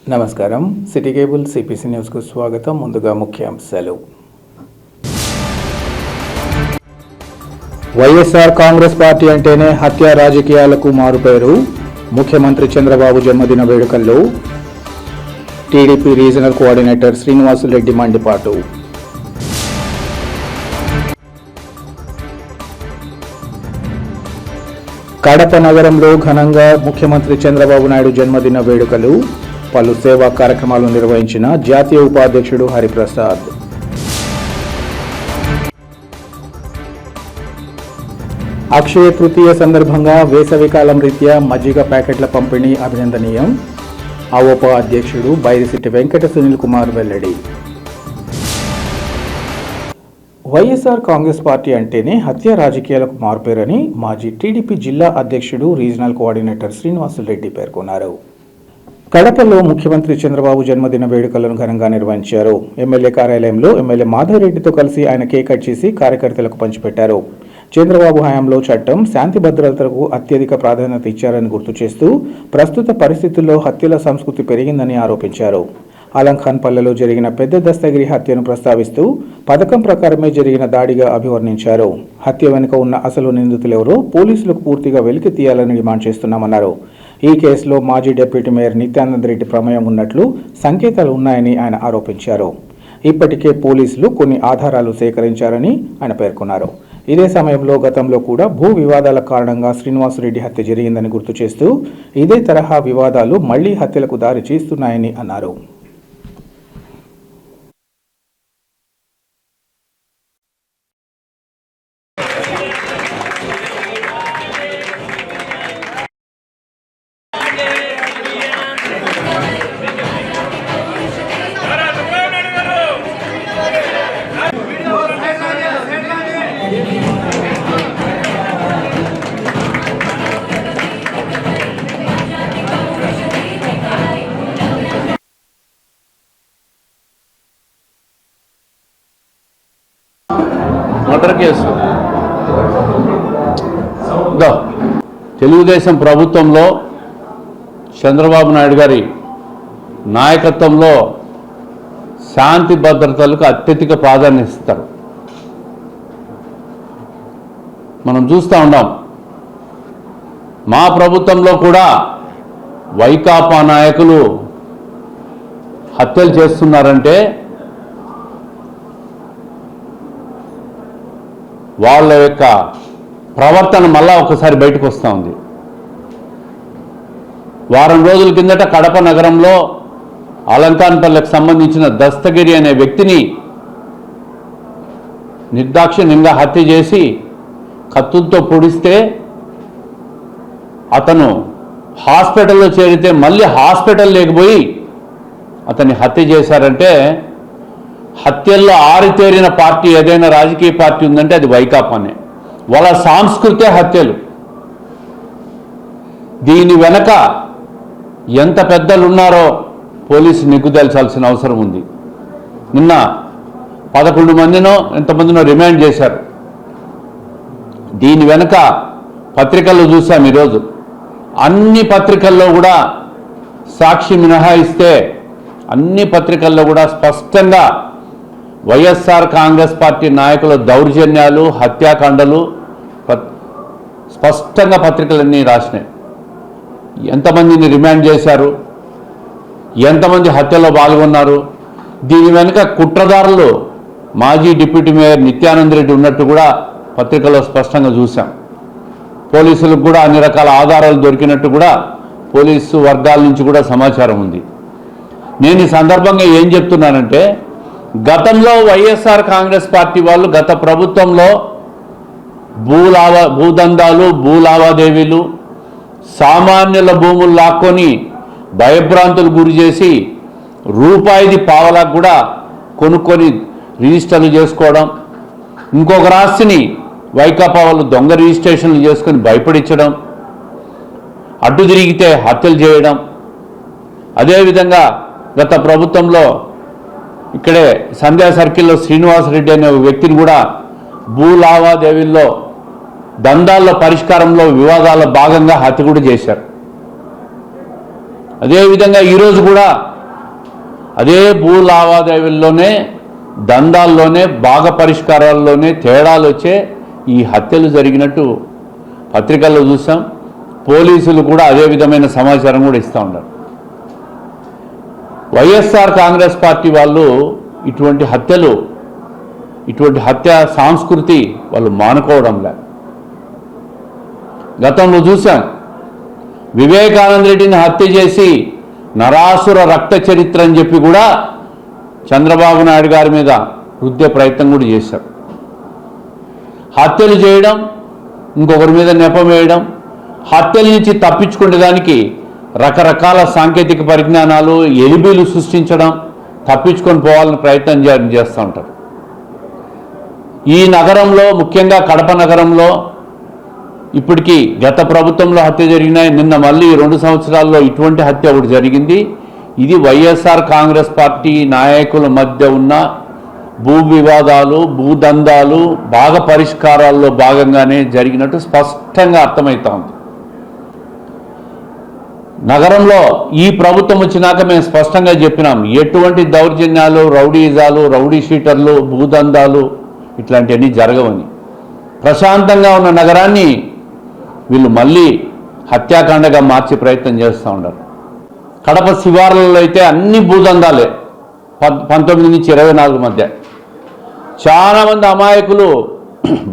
నమస్కారం. City cable CPC న్యూస్కు స్వాగతం. ముందుగా ముఖ్యాంశాలు. వైఎస్ఆర్ కాంగ్రెస్ పార్టీ అంటేనే హత్య రాజకీయాలకు మారుపేరు. ముఖ్యమంత్రి చంద్రబాబు జన్మదిన వేడుకల్లో టీడీపీ రీజనల్ కోఆర్డినేటర్ శ్రీనివాసులరెడ్డి మండిపాటు. కడప నగరంలో ఘనంగా ముఖ్యమంత్రి చంద్రబాబు నాయుడు జన్మదిన వేడుకలు. పలు సేవా కార్యక్రమాలు నిర్వహించిన జాతీయ ఉపాధ్యక్షుడు హరిప్రసాద్. అక్షయ తృతీయ సందర్భంగా వేసవికాలం రీత్యా మజ్జిగ ప్యాకెట్ల పంపిణీ అభినందనీయం. అవోప అధ్యక్షుడు బైరిశెట్టి వెంకట సునీల్ కుమార్ వెల్లడి. వైఎస్ఆర్ కాంగ్రెస్ పార్టీ అంటేనే హత్య రాజకీయాలకు మారుపేరని మాజీ టీడీపీ జిల్లా అధ్యక్షుడు రీజనల్ కోఆర్డినేటర్ శ్రీనివాసులరెడ్డి పేర్కొన్నారు. కడపలో ముఖ్యమంత్రి చంద్రబాబు జన్మదిన వేడుకలను ఘనంగా నిర్వహించారు. ఎమ్మెల్యే కార్యాలయంలో ఎమ్మెల్యే మాధవరెడ్డితో కలిసి ఆయన కేక్ కట్ చేసి కార్యకర్తలకు పంచిపెట్టారు. చంద్రబాబు హయాంలో చట్టం, శాంతి భద్రతలకు అత్యధిక ప్రాధాన్యత ఇచ్చారని గుర్తు చేస్తూ ప్రస్తుత పరిస్థితుల్లో హత్యల సంస్కృతి పెరిగిందని ఆరోపించారు. అలంఖాన్ పల్లెలో జరిగిన పెద్ద దస్తగిరి హత్యను ప్రస్తావిస్తూ పథకం ప్రకారమే జరిగిన దాడిగా అభివర్ణించారు. హత్య వెనుక ఉన్న అసలు నిందితులెవరో పోలీసులకు పూర్తిగా వెలికి తీయాలని డిమాండ్ చేస్తున్నామన్నారు. ఈ కేసులో మాజీ డిప్యూటీ మేయర్ నిత్యానంద రెడ్డి ప్రమేయం ఉన్నట్లు సంకేతాలు ఉన్నాయని ఆయన ఆరోపించారు. ఇప్పటికే పోలీసులు కొన్ని ఆధారాలు సేకరించారని ఆయన పేర్కొన్నారు. ఇదే సమయంలో గతంలో కూడా భూ వివాదాల కారణంగా శ్రీనివాసురెడ్డి హత్య జరిగిందని గుర్తు చేస్తూ ఇదే తరహా వివాదాలు మళ్లీ హత్యలకు దారి చేస్తున్నాయని అన్నారు. మర్డర్ కేసు తెలుగుదేశం ప్రభుత్వంలో చంద్రబాబు నాయుడు గారి నాయకత్వంలో శాంతి భద్రతలకు అత్యధిక ప్రాధాన్యత ఇస్తారు. మనం చూస్తూ ఉన్నాం. మా ప్రభుత్వంలో కూడా వైకాపా నాయకులు హత్యలు చేస్తున్నారంటే వాళ్ళ యొక్క ప్రవర్తన మళ్ళా ఒకసారి బయటకు వస్తూ ఉంది. వారం రోజుల కిందట కడప నగరంలో అలంకాన్పల్లెకు సంబంధించిన దస్తగిరి అనే వ్యక్తిని నిర్దాక్షిణ్యంగా హత్య చేసి కత్తులతో పొడిస్తే అతను హాస్పిటల్లో చేరితే మళ్ళీ హాస్పిటల్ లేకపోయి అతన్ని హత్య చేశారంటే హత్యల్లో ఆరితేరిన పార్టీ ఏదైనా రాజకీయ పార్టీ ఉందంటే అది వైకాపానే. వాళ్ళ సాంస్కృతిక హత్యలు. దీని వెనక ఎంత పెద్దలు ఉన్నారో పోలీసు నిగ్గుదేల్చాల్సిన అవసరం ఉంది. నిన్న 11 మందినో ఎంతమందినో రిమాండ్ చేశారు. దీని వెనక పత్రికల్లో చూసాం ఈరోజు. అన్ని పత్రికల్లో కూడా సాక్షి మినహాయిస్తే అన్ని పత్రికల్లో కూడా స్పష్టంగా వైఎస్ఆర్ కాంగ్రెస్ పార్టీ నాయకుల దౌర్జన్యాలు, హత్యాకాండలు స్పష్టంగా పత్రికలన్నీ రాసినాయి. ఎంతమందిని రిమాండ్ చేశారు, ఎంతమంది హత్యలో పాల్గొన్నారు, దీని వెనుక కుట్రదారులు మాజీ డిప్యూటీ మేయర్ నిత్యానంద రెడ్డి ఉన్నట్టు కూడా పత్రికలో స్పష్టంగా చూసాం. పోలీసులకు కూడా అన్ని రకాల ఆధారాలు దొరికినట్టు కూడా పోలీసు వర్గాల నుంచి కూడా సమాచారం ఉంది. నేను ఈ సందర్భంగా ఏం చెప్తున్నానంటే, గతంలో వైఎస్ఆర్ కాంగ్రెస్ పార్టీ వాళ్ళు గత ప్రభుత్వంలో భూదందాలు, భూ లావాదేవీలు, సామాన్యుల భూములు లాక్కొని భయభ్రాంతులు గురి చేసి రూపాయిది పావలకు కూడా కొనుక్కొని రిజిస్టర్లు చేసుకోవడం, ఇంకొక రాశిని వైకాపా వాళ్ళు దొంగ రిజిస్ట్రేషన్లు చేసుకొని భయపడించడం, అడ్డు తిరిగితే హత్యలు చేయడం. అదేవిధంగా గత ప్రభుత్వంలో ఇక్కడే సంధ్యా సర్కిల్లో శ్రీనివాసరెడ్డి అనే వ్యక్తిని కూడా భూ లావాదేవీల్లో దందాల్లో పరిష్కారంలో వివాదాల భాగంగా హత్య కూడా చేశారు. అదేవిధంగా ఈరోజు కూడా అదే భూ లావాదేవీల్లోనే దందాల్లోనే భాగ పరిష్కారాల్లోనే తేడాలు వచ్చే ఈ హత్యలు జరిగినట్టు పత్రికల్లో చూసాం. పోలీసులు కూడా అదే విధమైన సమాచారం కూడా ఇస్తూ ఉన్నారు. వైఎస్ఆర్ కాంగ్రెస్ పార్టీ వాళ్ళు ఇటువంటి హత్య సంస్కృతి వాళ్ళు మానుకోవడంలే. గతంలో చూసాం, వివేకానంద రెడ్డిని హత్య చేసి నరాసుర రక్త చరిత్ర అని చెప్పి కూడా చంద్రబాబు నాయుడు గారి మీద రుద్దే ప్రయత్నం కూడా చేశారు. హత్యలు చేయడం, ఇంకొకరి మీద నెపం వేయడం, హత్యల నుంచి తప్పించుకునేదానికి రకరకాల సాంకేతిక పరిజ్ఞానాలు, ఎలిబీలు సృష్టించడం, తప్పించుకొని పోవాలని ప్రయత్నం చేస్తూ ఉంటారు. ఈ నగరంలో, ముఖ్యంగా కడప నగరంలో ఇప్పటికీ గత ప్రభుత్వంలో హత్య జరిగినాయి. నిన్న మళ్ళీ 2 సంవత్సరాల్లో ఇటువంటి హత్య ఒకటి జరిగింది. ఇది వైఎస్ఆర్ కాంగ్రెస్ పార్టీ నాయకుల మధ్య ఉన్న భూ వివాదాలు, భూదందాలు, భాగ పరిష్కారాల్లో భాగంగానే జరిగినట్టు స్పష్టంగా అర్థమవుతా ఉంది. నగరంలో ఈ ప్రభుత్వం వచ్చినాక మేము స్పష్టంగా చెప్పినాం, ఎటువంటి దౌర్జన్యాలు, రౌడీజాలు, రౌడీ షీటర్లు, భూదందాలు ఇట్లాంటివన్నీ జరగవని. ప్రశాంతంగా ఉన్న నగరాన్ని వీళ్ళు మళ్ళీ హత్యాకాండగా మార్చే ప్రయత్నం చేస్తూ ఉన్నారు. కడప శివార్లలో అయితే అన్ని భూదందాలే 19 నుంచి 24 మధ్య. చాలామంది అమాయకులు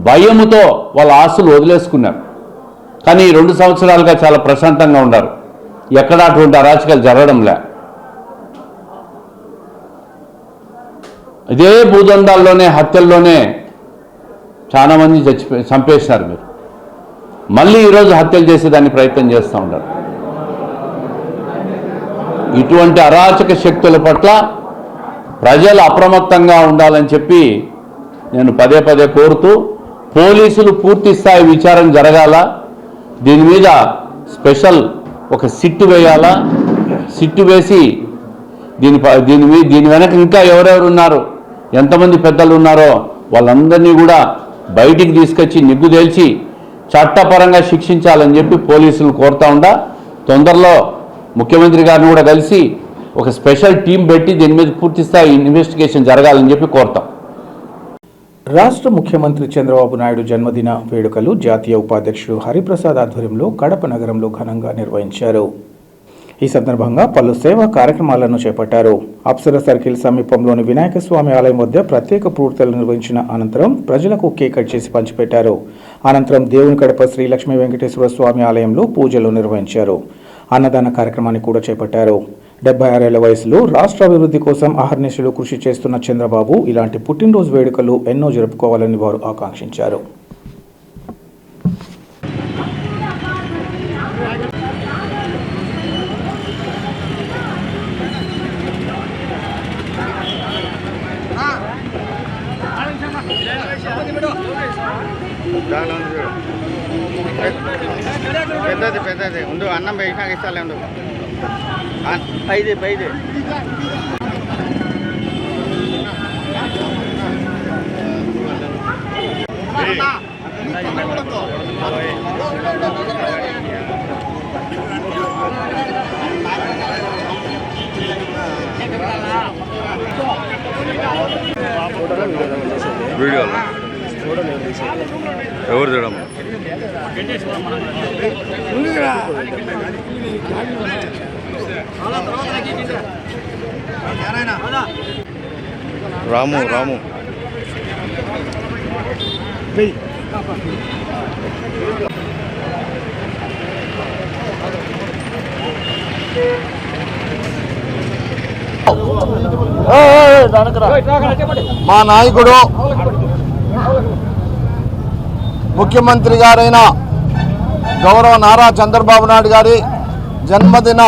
భయముతో వాళ్ళ ఆస్తులు వదిలేసుకున్నారు. కానీ 2 సంవత్సరాలుగా చాలా ప్రశాంతంగా ఉన్నారు. ఎక్కడ అటువంటి అరాచకాలు జరగడంలే. ఇదే భూదందాల్లోనే, హత్యల్లోనే చాలామంది చంపేసినారు. మీరు మళ్ళీ ఈరోజు హత్యలు చేసేదాన్ని ప్రయత్నం చేస్తూ ఉంటారు. ఇటువంటి అరాచక శక్తుల పట్ల ప్రజలు అప్రమత్తంగా ఉండాలని చెప్పి నేను పదే పదే కోరుతూ, పోలీసులు పూర్తి స్థాయి విచారణ జరగాల. దీని మీద స్పెషల్ ఒక సిట్టు వేయాలా. సిట్టు వేసి దీని వెనక ఇంకా ఎవరెవరు ఉన్నారు, ఎంతమంది పెద్దలు ఉన్నారో వాళ్ళందరినీ కూడా బయటికి తీసుకొచ్చి నిగ్గు తేల్చి చట్టపరంగా శిక్షించాలని చెప్పి పోలీసులు కోరుతా ఉండా. తొందరలో ముఖ్యమంత్రి గారిని కూడా కలిసి ఒక స్పెషల్ టీం పెట్టి దీని మీద పూర్తి స్థాయి ఇన్వెస్టిగేషన్ జరగాలని చెప్పి కోరుతాం. రాష్ట్ర ముఖ్యమంత్రి చంద్రబాబు నాయుడు జన్మదిన వేడుకలు జాతీయ ఉపాధ్యక్షుడు హరిప్రసాద్ ఆధ్వర్యంలో కడప నగరంలో ఘనంగా నిర్వహించారు. ఈ సందర్భంగా పలు సేవా కార్యక్రమాలను చేపట్టారు. అప్సర సర్కిల్ సమీపంలోని వినాయక స్వామి ఆలయం వద్ద ప్రత్యేక పూర్తులు నిర్వహించిన అనంతరం ప్రజలకు కేక్ కట్ చేసి పంచిపెట్టారు. అనంతరం దేవుని కడప శ్రీ లక్ష్మీ వెంకటేశ్వర స్వామి ఆలయంలో పూజలు నిర్వహించారు. అన్నదాన కార్యక్రమాన్ని కూడా చేపట్టారు. 76 ఏళ్ల వయసులో రాష్ట్ర అభివృద్ధి కోసం అహర్నిశలు కృషి చేస్తున్న చంద్రబాబు ఇలాంటి పుట్టినరోజు వేడుకలు ఎన్నో జరుపుకోవాలని వారు ఆకాంక్షించారు. పెద్దది ఉండు, అన్నం వేసినాక ఇస్తాలే ఉండు. పైదే వీడియో ఎవరు చూడడం రాము మా నాయకుడు ముఖ్యమంత్రి గారైన గౌరవ నారా చంద్రబాబు నాయుడు గారి జన్మదిన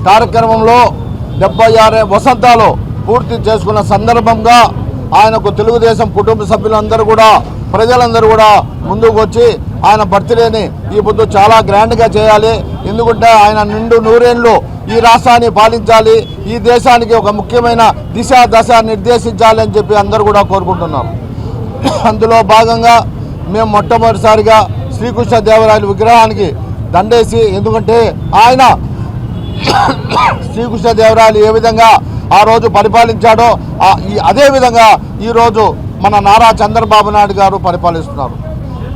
కార్యక్రమంలో 76 వసంతాలు పూర్తి చేసుకున్న సందర్భంగా ఆయనకు తెలుగుదేశం కుటుంబ సభ్యులందరూ కూడా, ప్రజలందరూ కూడా ముందుకు వచ్చి ఆయన బర్త్డేని ఈ పొద్దు చాలా గ్రాండ్గా చేయాలి. ఎందుకంటే ఆయన నిండు 100 ఏళ్ళు ఈ రాష్ట్రాన్ని పాలించాలి, ఈ దేశానికి ఒక ముఖ్యమైన దశ నిర్దేశించాలి అని చెప్పి అందరూ కూడా కోరుకుంటున్నారు. అందులో భాగంగా మేము మొట్టమొదటిసారిగా శ్రీకృష్ణదేవరాయల విగ్రహానికి దండేసి, ఎందుకంటే ఆయన శ్రీకృష్ణదేవరాయలు ఏ విధంగా ఆ రోజు పరిపాలించాడో అదే విధంగా ఈరోజు మన నారా చంద్రబాబు నాయుడు గారు పరిపాలిస్తున్నారు.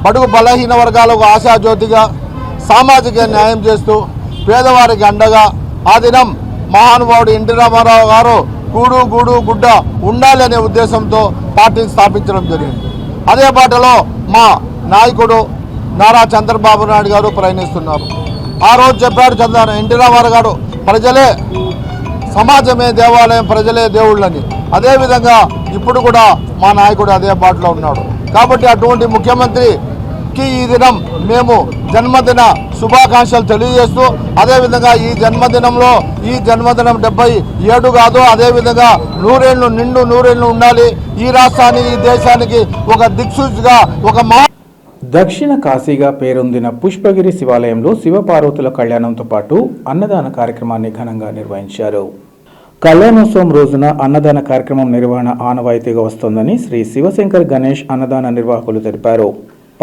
బడుగు బలహీన వర్గాలకు ఆశాజ్యోతిగా సామాజిక న్యాయం చేస్తూ పేదవారికి అండగా ఆ దినం మహానుభావుడు ఎన్టీ రామారావు గారు కూడు గూడు గుడ్డ ఉండాలి అనే ఉద్దేశంతో పార్టీని స్థాపించడం జరిగింది. అదే బాటలో మా నాయకుడు నారా చంద్రబాబు నాయుడు గారు ప్రయాణిస్తున్నారు. ఆ రోజు చెప్పాడు ఎన్టీ రామారావు గారు, ప్రజలే సమాజమే దేవాలయం, ప్రజలే దేవుళ్ళని. అదేవిధంగా ఇప్పుడు కూడా మా నాయకుడు అదే బాటలో ఉన్నాడు. కాబట్టి అటువంటి ముఖ్యమంత్రికి ఈ దినం మేము జన్మదిన శుభాకాంక్షలు తెలియజేస్తూ, అదేవిధంగా ఈ జన్మదినంలో ఈ జన్మదినం 77 కాదు, అదేవిధంగా నూరేళ్ళు ఉండాలి. ఈ రాష్ట్రానికి ఈ దేశానికి ఒక దిక్సూచిగా ఒక దక్షిణ కాశీగా పేరొందిన పుష్పగిరి శివాలయంలో శివపార్వతుల కళ్యాణంతో పాటు అన్నదాన కార్యక్రమాన్ని ఘనంగా నిర్వహించారు. కళ్యాణోత్సవం రోజున అన్నదాన కార్యక్రమం నిర్వహణ ఆనవాయితీగా వస్తోందని శ్రీ శివశంకర్ గణేష్ అన్నదాన నిర్వాహకులు తెలిపారు.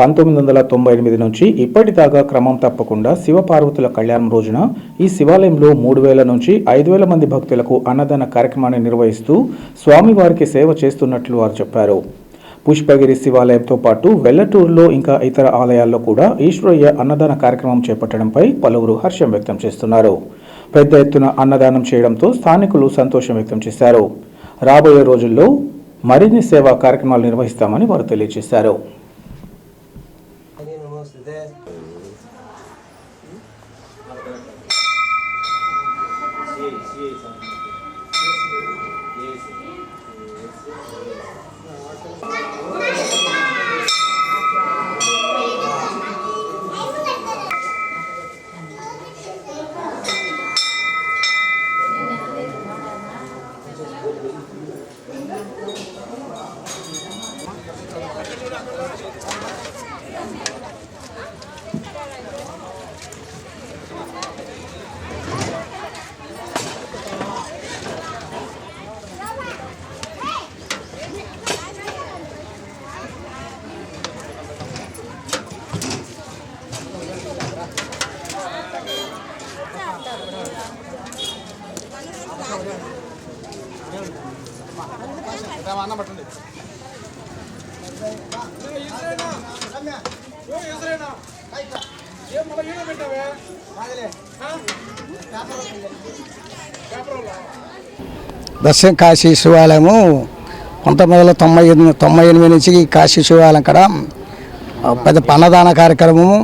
1998 నుంచి ఇప్పటిదాకా క్రమం తప్పకుండా శివపార్వతుల కళ్యాణం రోజున ఈ శివాలయంలో 3000 నుంచి 5000 మంది భక్తులకు అన్నదాన కార్యక్రమాన్ని నిర్వహిస్తూ స్వామివారికి సేవ చేస్తున్నట్లు వారు చెప్పారు. పుష్పగిరి శివాలయంతో పాటు వెల్లటూరులో ఇంకా ఇతర ఆలయాల్లో కూడా ఈశ్వరయ్య అన్నదాన కార్యక్రమం చేపట్టడంపై పలువురు హర్షం వ్యక్తం చేస్తున్నారు. పెద్ద ఎత్తున అన్నదానం చేయడంతో స్థానికులు సంతోషం వ్యక్తం చేశారు. రాబోయే రోజుల్లో మరిన్ని సేవా కార్యక్రమాలు నిర్వహిస్తామని వారు తెలియజేశారు. దక్షిణ కాశీ శివాలయము 1998 నుంచి కాశీ శివాలయం కాడ పెద్ద అన్నదాన కార్యక్రమము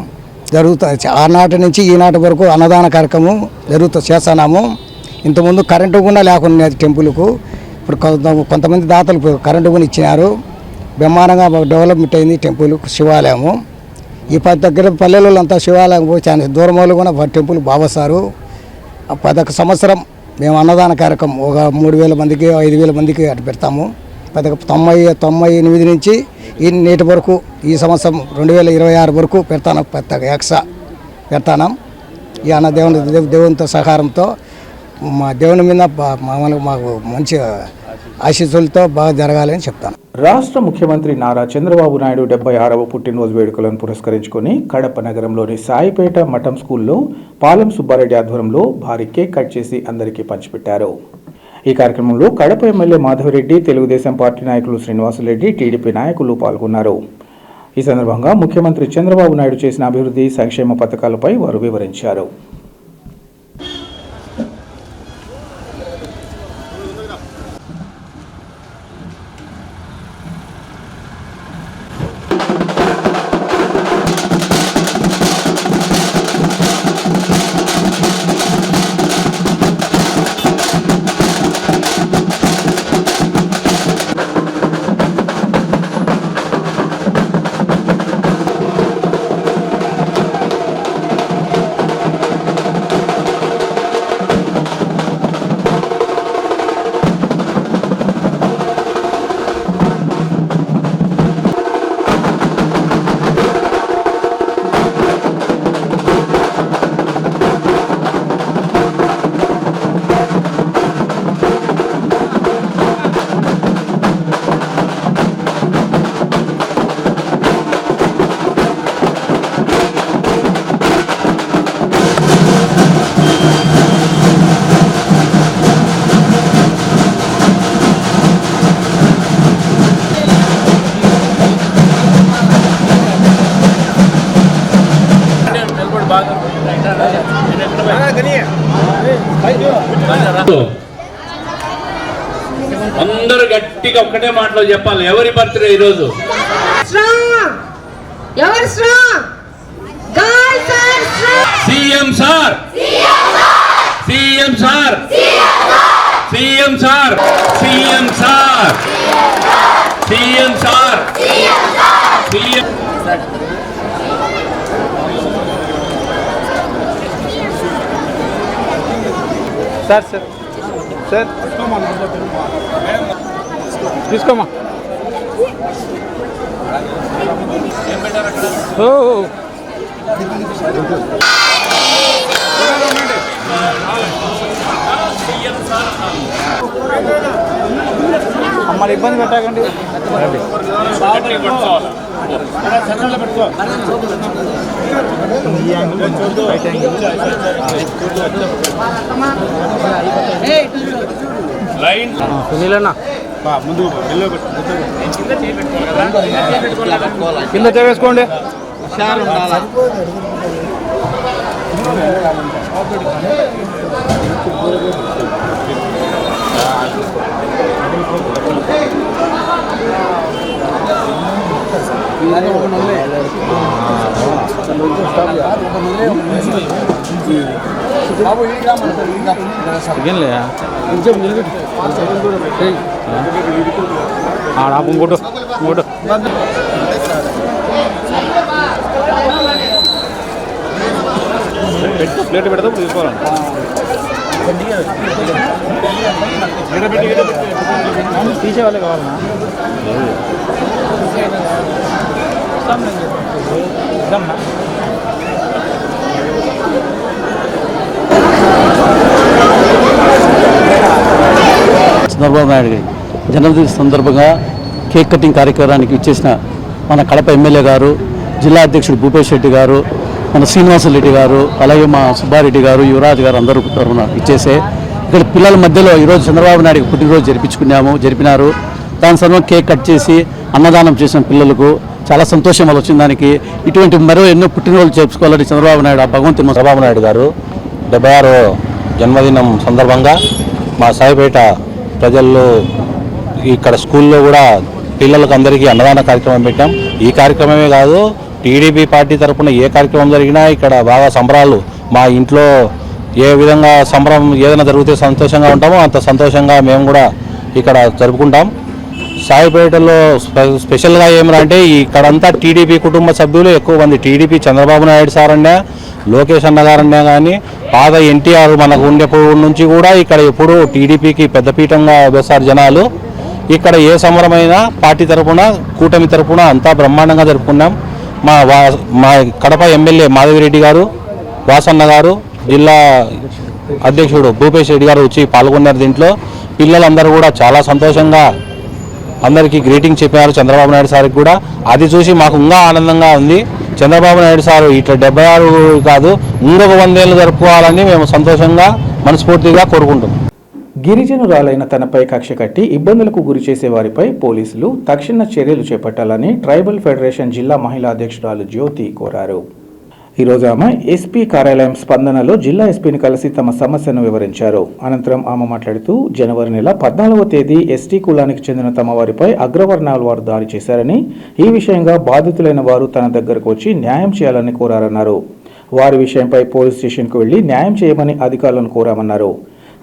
జరుగుతుంది. ఆనాటి నుంచి ఈనాటి వరకు అన్నదాన కార్యక్రమం చేస్తున్నాము. ఇంతకుముందు కరెంటు కూడా లేకుండా టెంపుల్కు ఇప్పుడు కొంతమంది దాతలు కరెంటు కూడా ఇచ్చినారు. బ్రహ్మాండంగా డెవలప్మెంట్ అయింది టెంపుల్ శివాలయము. ఈ దగ్గర పల్లెలలో అంతా శివాలయం పోయి చాలా దూరం వాళ్ళు కూడా టెంపుల్ బావస్తారు. 11 సంవత్సరం మేము అన్నదాన కార్యక్రమం ఒక 3000 మందికి 5000 మందికి అటు పెడతాము. 98 నుంచి ఈ నేటి వరకు ఈ సంవత్సరం 2026 వరకు పెడతాను. ఎక్స్ట్రా పెడతాను. ఈ అన్న దేవునితో సహకారంతో మా దేవుని మీద మాకు మంచి ఆశీస్సులతో బాగా జరగాలని చెప్తాను. రాష్ట్ర ముఖ్యమంత్రి నారా చంద్రబాబు నాయుడు 76వ పుట్టినరోజు వేడుకలను పురస్కరించుకొని కడప నగరంలోని సాయిపేట మఠం స్కూల్లో పాలెం సుబ్బారెడ్డి ఆధ్వర్యంలో భారీ కేక్ కట్ చేసి అందరికీ పంచిపెట్టారు. ఈ కార్యక్రమంలో కడప ఎమ్మెల్యే మాధవరెడ్డి, తెలుగుదేశం పార్టీ నాయకులు శ్రీనివాసులరెడ్డి, టీడీపీ నాయకులు పాల్గొన్నారు. ఈ సందర్భంగా ముఖ్యమంత్రి చంద్రబాబు నాయుడు చేసిన అభివృద్ధి సంక్షేమ పథకాలపై వారు వివరించారు. అందరూ గట్టిగా ఒక్కటే మాటలో చెప్పాలి. ఎవరి బర్త్డే ఈరోజు? CM sir, CM sir, CM sir, CM sir, CM sir, CM sir sir sir తీసుకోమా. మమ్మల్ని ఇబ్బంది పెట్టకండి. సునీలన్నా ముందు కింద చేవేసుకోండి. ఇంకోటి ఇంకోటి ప్లేట్ పెడతాం తీసుకోవాలండి. తీసే వాళ్ళే కావాలన్నా? చంద్రబాబు నాయుడు గారి జన్మదిన సందర్భంగా కేక్ కటింగ్ కార్యక్రమానికి ఇచ్చేసిన మన కడప ఎమ్మెల్యే గారు, జిల్లా అధ్యక్షుడు భూపేష్ రెడ్డి గారు, మన శ్రీనివాసరెడ్డి గారు, అలాగే మా సుబ్బారెడ్డి గారు, యువరాజ్ గారు అందరూ తరఫున ఇచ్చేసే ఇక్కడ పిల్లల మధ్యలో ఈరోజు చంద్రబాబు నాయుడు పుట్టినరోజు జరిపినారు. దాని సందర్భంగా కేక్ కట్ చేసి అన్నదానం చేసిన పిల్లలకు చాలా సంతోషం వచ్చిన దానికి. ఇటువంటి మరో ఎన్నో పుట్టినరోజు చేసుకోవాలని చంద్రబాబు నాయుడు భగవంతుడు చంద్రబాబు నాయుడు గారు 76వ జన్మదినం సందర్భంగా మా సాయిపేట ప్రజల్లో ఇక్కడ స్కూల్లో కూడా పిల్లలకు అందరికీ అన్నదాన కార్యక్రమం పెట్టాం. ఈ కార్యక్రమమే కాదు, టీడీపీ పార్టీ తరఫున ఏ కార్యక్రమం జరిగినా ఇక్కడ బాగా సంబరాలు. మా ఇంట్లో ఏ విధంగా సంబరం ఏదైనా జరిగితే సంతోషంగా ఉంటామో అంత సంతోషంగా మేము కూడా ఇక్కడ జరుపుకుంటాం. సాయిపేటలో స్పెషల్గా ఏమిటంటే ఇక్కడంతా టీడీపీ కుటుంబ సభ్యులు ఎక్కువ మంది. టీడీపీ చంద్రబాబు నాయుడు సార్ అన్నా, లోకేష్ అన్నగారన్నా కానీ, పాత ఎన్టీఆర్ మనకు ఉండేప్పుడు నుంచి కూడా ఇక్కడ ఎప్పుడు టీడీపీకి పెద్దపీఠంగా వేశారు జనాలు. ఇక్కడ ఏ సమరమైనా పార్టీ తరఫున, కూటమి తరఫున అంతా బ్రహ్మాండంగా జరుపుకున్నాం. మా కడప ఎమ్మెల్యే మాధవిరెడ్డి గారు, వాసన్న గారు, జిల్లా అధ్యక్షుడు భూపేష్ రెడ్డి గారు వచ్చి పాల్గొన్నారు. దీంట్లో పిల్లలందరూ కూడా చాలా సంతోషంగా అందరికీ గ్రీటింగ్ చెప్పారు చంద్రబాబు నాయుడు సార్కి కూడా. అది చూసి మాకు ఇంకా ఆనందంగా ఉంది. చంద్రబాబు నాయుడు సారు ఇట్లా 76 కాదు, ఇంకొక 100 ఏళ్ళు జరుపుకోవాలని మేము సంతోషంగా మనస్ఫూర్తిగా కోరుకుంటున్నాం. గిరిజనురాలైన తనపై కక్ష కట్టి ఇబ్బందులకు గురి చేసే వారిపై పోలీసులు తక్షణ చర్యలు చేపట్టాలని ట్రైబల్ ఫెడరేషన్ జిల్లా మహిళా అధ్యక్షురాలు జ్యోతి కోరారు. ఈరోజు ఆమె ఎస్పీ కార్యాలయం స్పందనలో జిల్లా ఎస్పీని కలిసి తమ సమస్యను వివరించారు. అనంతరం ఆమె మాట్లాడుతూ జనవరి నెల 14వ తేదీ ఎస్టీ కులానికి చెందిన తమ వారిపై అగ్రవర్ణాల వారు దాడి చేశారని, ఈ విషయంగా బాధితులైన వారు తన దగ్గరకు వచ్చి న్యాయం చేయాలని కోరారన్నారు. వారి విషయంపై పోలీస్ స్టేషన్కు వెళ్లి న్యాయం చేయమని అధికారులను కోరామన్నారు.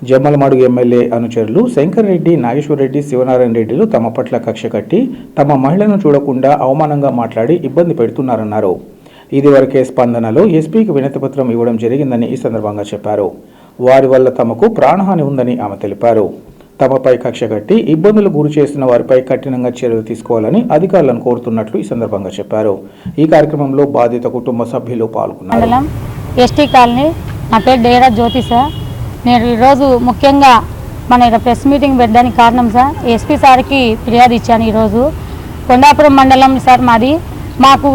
జమ్మలమడుగు ఎమ్మెల్యే అనుచరులు శంకర్ రెడ్డి, నాగేశ్వరరెడ్డి, శివనారాయణ రెడ్డిలు తమ పట్ల కక్ష కట్టి తమ మహిళను చూడకుండా అవమానంగా మాట్లాడి ఇబ్బంది పెడుతున్నారన్నారు. ఇదివరకే స్పందనలో ఎస్పీకి వినతిపత్రం ఇవ్వడం జరిగిందని ఈ సందర్భంగా చెప్పారు. వారి వల్ల తమకు ప్రాణహాని ఉందని ఆమె తెలిపారు. తమపై కక్ష కట్టి ఇబ్బందులు గురి చేసిన వారిపై కఠినంగా చర్యలు తీసుకోవాలని అధికారులను కోరుతున్నట్లు ఈ సందర్భంగా చెప్పారు. ఈ కార్యక్రమంలో బాధిత కుటుంబ సభ్యులు పాల్గొన్నారు. ఎస్టీ కాలనీ, నా పేరు డేరా జ్యోతి సార్. నేను ఈరోజు ముఖ్యంగా మన ఇక్కడ ప్రెస్ మీటింగ్ పెట్టడానికి కారణం సార్, ఎస్పీ సార్కి ఫిర్యాదు ఇచ్చాను. ఈరోజు కొండాపురం మండలం సార్ మాది. మాకు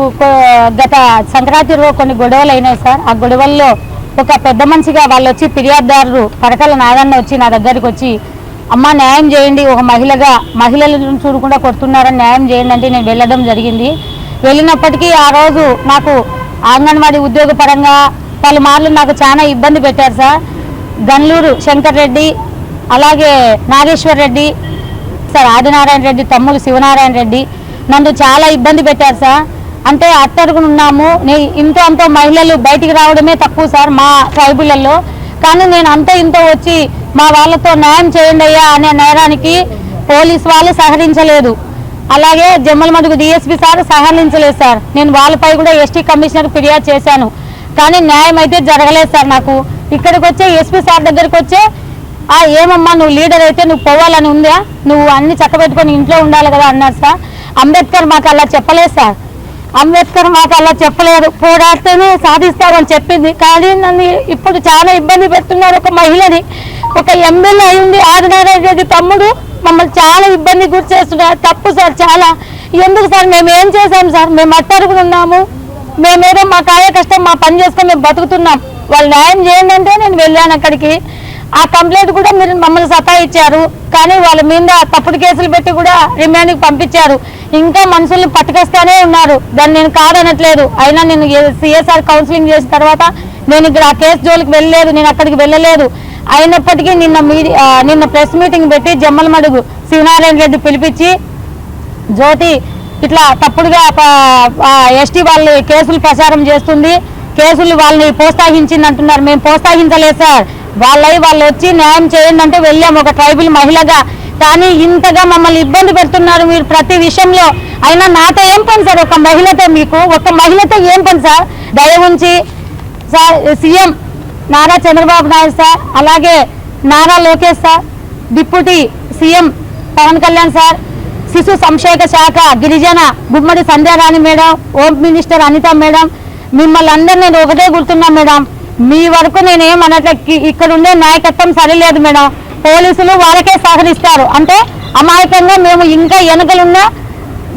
గత సంక్రాంతిలో కొన్ని గొడవలు అయినాయి సార్. ఆ గొడవల్లో ఒక పెద్ద మనిషిగా వాళ్ళు వచ్చి ఫిర్యాదుదారులు పరకాల నాదన్న వచ్చి నా దగ్గరికి వచ్చి, అమ్మ న్యాయం చేయండి, ఒక మహిళగా మహిళలను చూడకుండా కొడుతున్నారని న్యాయం చేయండి అంటే నేను వెళ్ళడం జరిగింది. వెళ్ళినప్పటికీ ఆ రోజు నాకు అంగన్వాడీ ఉద్యోగ పరంగా పలుమార్లు నాకు చాలా ఇబ్బంది పెట్టారు సార్. గన్లూరు శంకర్ రెడ్డి, అలాగే నాగేశ్వర్ రెడ్డి సార్, ఆదినారాయణ రెడ్డి తమ్ముడు శివనారాయణ రెడ్డి నన్ను చాలా ఇబ్బంది పెట్టారు సార్. అంటే అట్టడుగునున్నాము, ఇంతో అంతో మహిళలు బయటికి రావడమే తక్కువ సార్ మా ట్రైబులలో. కానీ నేను అంతో ఇంతో వచ్చి మా వాళ్ళతో న్యాయం చేయండి అయ్యా అనే నేరానికి పోలీసు వాళ్ళు సహకరించలేదు. అలాగే జమ్మలమడుగు డిఎస్పీ సార్ సహకరించలేదు సార్. నేను వాళ్ళపై కూడా ఎస్టీ కమిషనర్ ఫిర్యాదు చేశాను, కానీ న్యాయం అయితే జరగలేదు సార్. నాకు ఇక్కడికి వచ్చే ఎస్పీ సార్ దగ్గరికి వచ్చే ఏమమ్మా నువ్వు లీడర్ అయితే నువ్వు పోవాలని ఉందా, నువ్వు అన్ని చక్కబెట్టుకొని ఇంట్లో ఉండాలి కదా అన్నారు సార్. అంబేద్కర్ మాకు అలా చెప్పలేదు సార్. అంబేద్కర్ మాకు అలా చెప్పలేదు, పోరాడితేనే సాధిస్తామని చెప్పింది. కానీ నన్ను ఇప్పుడు చాలా ఇబ్బంది పెడుతున్నారు. ఒక మహిళని, ఒక ఎమ్మెల్యే అయింది ఆదినారాయణ రెడ్డి తమ్ముడు మమ్మల్ని చాలా ఇబ్బంది గురి చేస్తున్నారు. తప్పు సార్ చాలా. ఎందుకు సార్ మేము ఏం చేసాం సార్? మేము అట్టరుగునున్నాము, మేమేదో మా కాయ కష్టం మా పని చేసుకొని మేము బతుకుతున్నాం. వాళ్ళు న్యాయం చేయండి అంటే నేను వెళ్ళాను అక్కడికి. ఆ కంప్లైంట్ కూడా మీరు మమ్మల్ని సతాయిచ్చారు, కానీ వాళ్ళ మీద తప్పుడు కేసులు పెట్టి కూడా రిమాండ్కి పంపించారు. ఇంకా మనుషుల్ని పట్టుకొస్తానే ఉన్నారు, దాన్ని నేను కాదనట్లేదు. అయినా నేను సిఎస్ఆర్ కౌన్సిలింగ్ చేసిన తర్వాత నేను ఇక్కడ ఆ కేసు జోలికి వెళ్ళలేదు, నేను అక్కడికి వెళ్ళలేదు. అయినప్పటికీ నిన్న ప్రెస్ మీటింగ్ పెట్టి జమ్మలమడుగు శివనారాయణ రెడ్డి పిలిపించి జ్యోతి ఇట్లా తప్పుడుగా ఎస్టీ వాళ్ళు కేసులు ప్రచారం చేస్తుంది, కేసులు వాళ్ళని ప్రోత్సహించింది అంటున్నారు. మేము ప్రోత్సహించలేదు సార్. వాళ్ళు వచ్చి న్యాయం చేయండి అంటే వెళ్ళాము ఒక ట్రైబల్ మహిళగా. కానీ ఇంతగా మమ్మల్ని ఇబ్బంది పెడుతున్నారు మీరు ప్రతి విషయంలో. అయినా నాతో ఏం పని సార్? ఒక మహిళతో మీకు ఒక మహిళతో ఏం పని సార్? దయ ఉంచి sir CM Nara Chandrababu Naidu sir, అలాగే Nara Lokesh sir, deputy CM Pavan Kalyan sir, శిశు సంక్షేమ శాఖ గిరిజన Gummadi Sandhyarani madam, home minister Anitha madam, మిమ్మల్ని అందరూ నేను ఒకటే గుర్తున్నా మేడం. మీ వరకు నేనేమన్నట్లే ఇక్కడ ఉండే నాయకత్వం సరిలేదు మేడం. పోలీసులు వాళ్ళకే సహకరిస్తారు. అంటే అమాయకంగా మేము ఇంకా వెనకలున్నా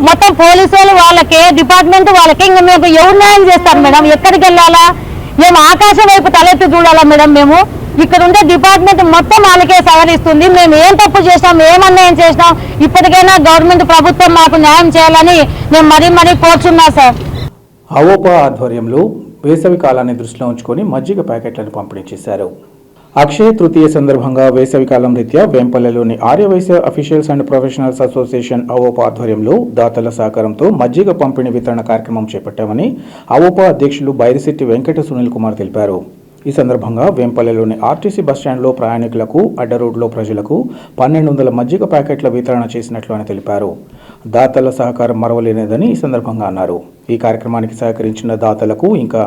మొత్తం పోలీసు వాళ్ళు వాళ్ళకే, డిపార్ట్మెంట్ వాళ్ళకే, ఇంకా మేము ఎవరు న్యాయం చేస్తారు మేడం? ఎక్కడికి వెళ్ళాలా? మేము ఆకాశం వైపు తలెత్తి చూడాలా మేడం? మేము ఇక్కడ ఉండే డిపార్ట్మెంట్ మొత్తం వాళ్ళకే సహకరిస్తుంది. మేము ఏం తప్పు చేసినాం, ఏం అన్యాయం చేసినాం, ఇప్పటికైనా గవర్నమెంట్ ప్రభుత్వం మాకు న్యాయం చేయాలని నేను మరీ కోరుచున్నా సార్. అవోపా ఆధ్వర్యంలో వేసవి కాలాన్ని దృష్టిలో ఉంచుకొని మజ్జిగ ప్యాకెట్లను పంపిణీ చేశారు. అక్షయ తృతీయ సందర్భంగా వేసవికాలం రీత్యా వేంపల్లెలోని Arya Vysya officials and professionals association AVOPA ఆధ్వర్యంలో దాతల సహకారంతో మజ్జిగ పంపిణీ వితరణ కార్యక్రమం చేపట్టామని అవోపా అధ్యక్షులు బైరిశెట్టి వెంకట సునీల్ కుమార్ తెలిపారు. ఈ సందర్భంగా వేంపల్లెలోని ఆర్టీసీ బస్టాండ్లో ప్రయాణికులకు, అడ్డ రోడ్లో ప్రజలకు 1200 మజ్జిగ ప్యాకెట్ల వితరణ చేసినట్లు ఆయన తెలిపారు. దాతల సహకారం మరవలేనిదని ఈ సందర్భంగా అన్నారు. ఈ కార్యక్రమానికి సహకరించిన దాతలకు, ఇంకా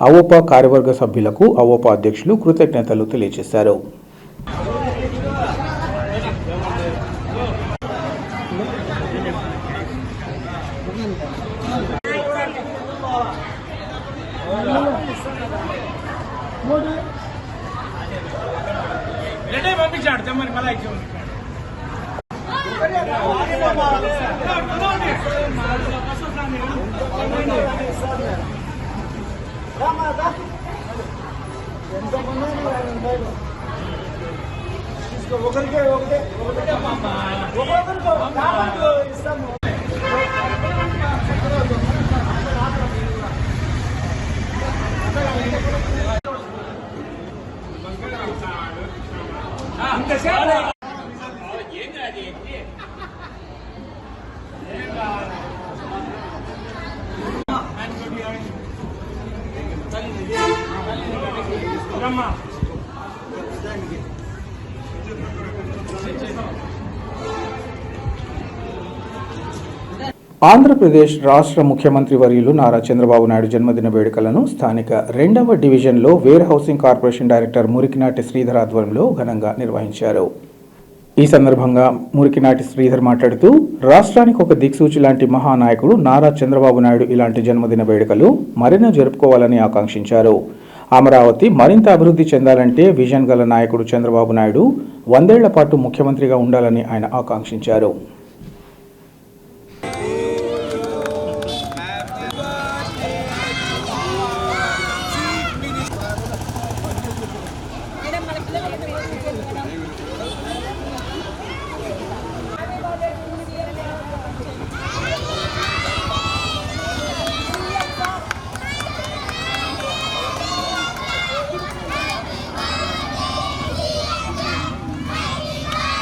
అవోపా కార్యవర్గ సభ్యులకు అవోపా అధ్యక్షులు కృతజ్ఞతలు తెలియజేశారు. ఆంధ్రప్రదేశ్ రాష్ట్ర ముఖ్యమంత్రి వర్యులు నారా చంద్రబాబు నాయుడు జన్మదిన వేడుకలను స్థానిక 2వ డివిజన్లో warehousing corporation director Murikinati Sridhar ఆధ్వర్యంలో ఘనంగా నిర్వహించారు. ఈ సందర్భంగా మురికినాటి శ్రీధర్ మాట్లాడుతూ, రాష్ట్రానికి ఒక దిక్సూచి లాంటి మహానాయకుడు నారా చంద్రబాబు నాయుడు ఇలాంటి జన్మదిన వేడుకలు మరెన్నో జరుపుకోవాలని ఆకాంక్షించారు. అమరావతి మరింత అభివృద్ధి చెందాలంటే విజన్ గల నాయకుడు చంద్రబాబు నాయుడు 100 ఏళ్ల పాటు ముఖ్యమంత్రిగా ఉండాలని ఆయన ఆకాంక్షించారు.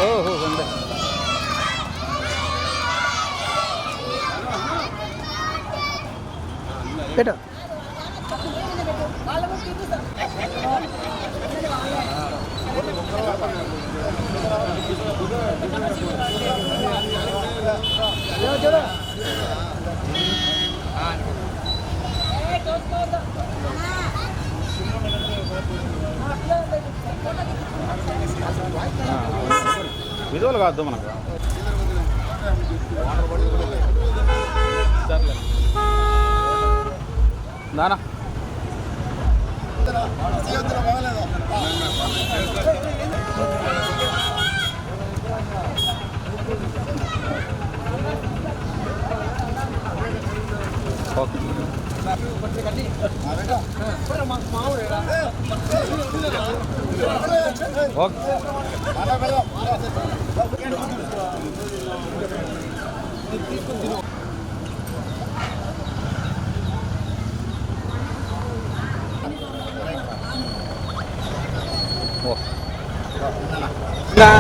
ఓహో సండే పెట్ట విధువులు కాదు మనకు దానా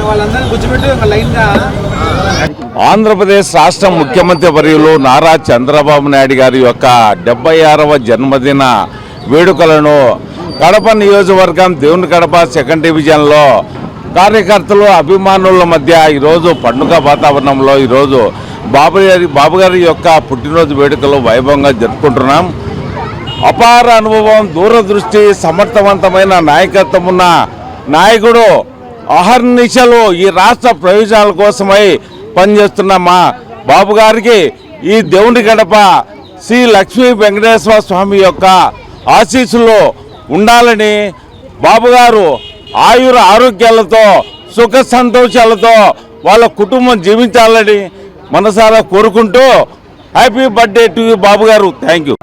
వాళ్ళందరినీ కూర్చోబెట్టి ఒక లైన్గా ఆంధ్రప్రదేశ్ రాష్ట్ర ముఖ్యమంత్రి వర్యులు నారా చంద్రబాబు నాయుడు గారి యొక్క 76వ జన్మదిన వేడుకలను కడప నియోజకవర్గం దేవుని కడప సెకండ్ డివిజన్లో కార్యకర్తలు అభిమానుల మధ్య ఈరోజు పండుగ వాతావరణంలో ఈరోజు బాబుగారి యొక్క పుట్టినరోజు వేడుకలు వైభవంగా జరుపుకుంటున్నాం. అపార అనుభవం, దూరదృష్టి, సమర్థవంతమైన నాయకత్వం ఉన్న నాయకుడు, అహర్నిశలు ఈ రాష్ట్ర ప్రయోజనాల కోసమై పనిచేస్తున్న మా బాబు గారికి ఈ దేవుని గడప శ్రీ లక్ష్మీ వెంకటేశ్వర స్వామి యొక్క ఆశీస్సులు ఉండాలని, బాబుగారు ఆయుర ఆరోగ్యాలతో సుఖ సంతోషాలతో వాళ్ళ కుటుంబం జీవించాలని మనసారా కోరుకుంటూ హ్యాపీ బర్త్డే టు యూ బాబు గారు. Thank you.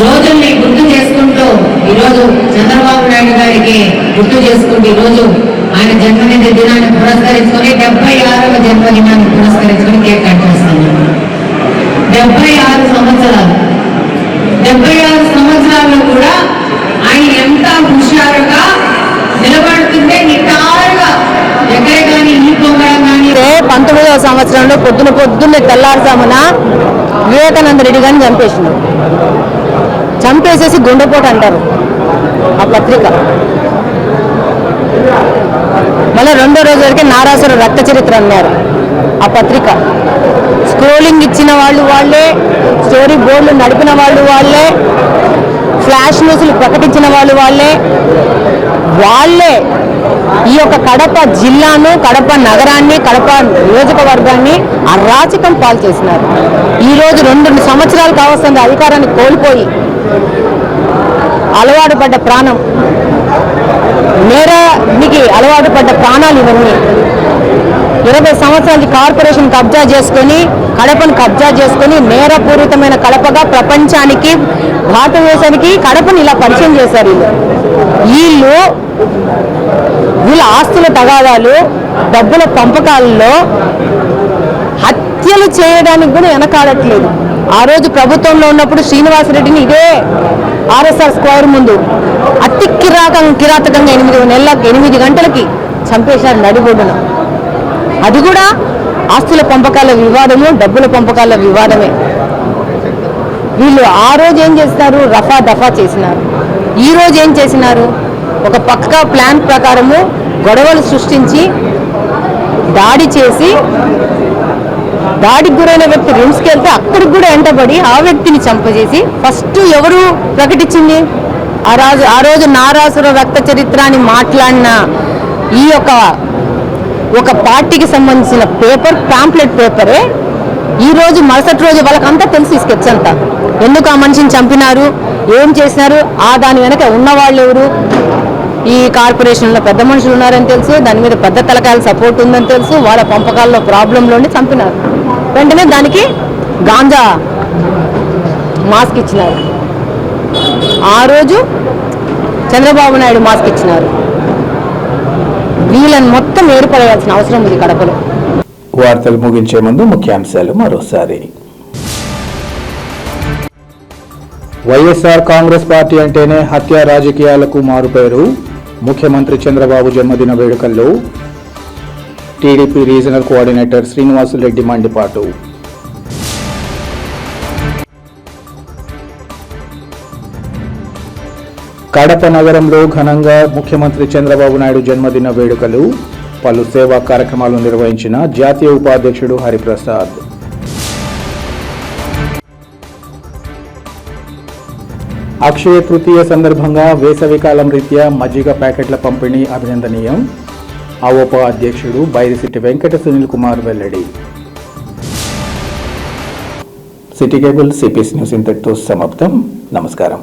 రోజుల్ని గుర్తు చేసుకుంటూ ఈరోజు చంద్రబాబు నాయుడు గారికి గుర్తు చేసుకుంటూ ఈరోజు ఆయన జన్మదిన దినాన్ని పురస్కరించుకొని 76వ జన్మదినాన్ని పురస్కరించుకొని కేక్ కట్ చేస్తున్నాం. 76 సంవత్సరాలు 76 సంవత్సరాల్లో కూడా ఆయన ఎంత హుషారుగా నిలబడుతుంటే నిటారుగా ఎక్కడే కానీ ఈ పొంగడం కానీ 19వ సంవత్సరంలో పొద్దున్నే తెల్లారుజామున వివేకానంద రెడ్డి గారిని చంపేసేసి గుండెపోటు అంటారు ఆ పత్రిక. మళ్ళీ రెండో రోజు వరకు నారాసుర రక్త చరిత్ర అన్నారు ఆ పత్రిక. స్క్రోలింగ్ ఇచ్చిన వాళ్ళు వాళ్ళే, స్టోరీ బోర్డులు నడిపిన వాళ్ళు వాళ్ళే, ఫ్లాష్ న్యూస్లు ప్రకటించిన వాళ్ళు వాళ్ళే ఈ యొక్క కడప జిల్లాను, కడప నగరాన్ని, కడప నియోజకవర్గాన్ని అరాచకం పాలు చేసినారు. ఈరోజు 2 సంవత్సరాలు కావస్తుంది అధికారాన్ని కోల్పోయి అలవాటు పడ్డ ప్రాణం, నేరానికి అలవాటు పడ్డ ప్రాణాలు ఇవన్నీ. 20 సంవత్సరాలకి కార్పొరేషన్ కబ్జా చేసుకొని, కడపను కబ్జా చేసుకొని నేరపూరితమైన కడపగా ప్రపంచానికి, భారతదేశానికి కడపను ఇలా పరిచయం చేశారు. వీళ్ళ ఆస్తుల తగాదాలు, డబ్బుల పంపకాలలో హత్యలు చేయడానికి కూడా వెనకాడట్లేదు. ఆ రోజు ప్రభుత్వంలో ఉన్నప్పుడు శ్రీనివాసరెడ్డిని ఇదే ఆర్ఎస్ఆర్ స్క్వేర్ ముందు అతి కిరాతకంగా 8 గంటలకి చంపేశారు నడిబొడ్డున. అది కూడా ఆస్తుల పంపకాల వివాదము, డబ్బుల పంపకాల వివాదమే. వీళ్ళు ఆ రోజు ఏం చేసినారు? రఫా దఫా చేసినారు. ఈ రోజు ఏం చేసినారు? ఒక పక్కా ప్లాన్ ప్రకారము గొడవలు సృష్టించి దాడి చేసి, దాడికి గురైన వ్యక్తి రిమ్స్కి వెళ్తే అక్కడికి కూడా వెంటబడి ఆ వ్యక్తిని చంపజేసి, ఫస్ట్ ఎవరు ప్రకటించింది? ఆ రోజు నారాసుర రక్త చరిత్ర అని మాట్లాడిన ఈ ఒక పార్టీకి సంబంధించిన పేపర్, పాంప్లెట్ పేపరే ఈ రోజు మరుసటి రోజు వాళ్ళకంతా తెలిసి స్కెచ్ అంతా ఎందుకు ఆ మనిషిని చంపినారు, ఏం చేసినారు, దాని వెనక ఉన్నవాళ్ళు ఎవరు, ఈ కార్పొరేషన్లో పెద్ద మనుషులు ఉన్నారని తెలుసు, దాని మీద పెద్ద తలకాయల సపోర్ట్ ఉందని తెలుసు, వాళ్ళ పంపకాల్లో ప్రాబ్లంలోనే చంపినారు. వెంటనే దానికి గాంజా మాస్క్ ఇచ్చినారు. ఆ రోజు చంద్రబాబు నాయుడు మాస్క్ ఇచ్చినారు. వీళ్ళని మొత్తం ఏర్పడేయాల్సిన అవసరం ఉంది కడపలో. వార్తలు ముగించే ముందు ముఖ్యాంశాలు మరోసారి. వైఎస్ఆర్ కాంగ్రెస్ పార్టీ అంటేనే హత్య రాజకీయాలకు మారుపేరు. ముఖ్యమంత్రి చంద్రబాబు జన్మదిన వేడుకల్లో టీడీపీ రీజనల్ కోఆర్డినేటర్ శ్రీనివాసులరెడ్డి మండిపాటు. కడప నగరంలో ఘనంగా ముఖ్యమంత్రి చంద్రబాబు నాయుడు జన్మదిన వేడుకలు. పలు సేవా కార్యక్రమాలు నిర్వహించిన జాతీయ ఉపాధ్యక్షుడు హరిప్రసాద్. అక్షయ తృతీయ సందర్భంగా వేసవికాలం రీత్యా మజ్జిగ ప్యాకెట్ల పంపిణీ అభినందనీయం. అవోపా అధ్యక్షుడు బైరిశెట్టి వెంకట సునీల్ కుమార్ వెల్లడి. సిటీ కేబుల్ సిపిఎస్ న్యూస్ ఇంతటితో సమాప్తం. నమస్కారం.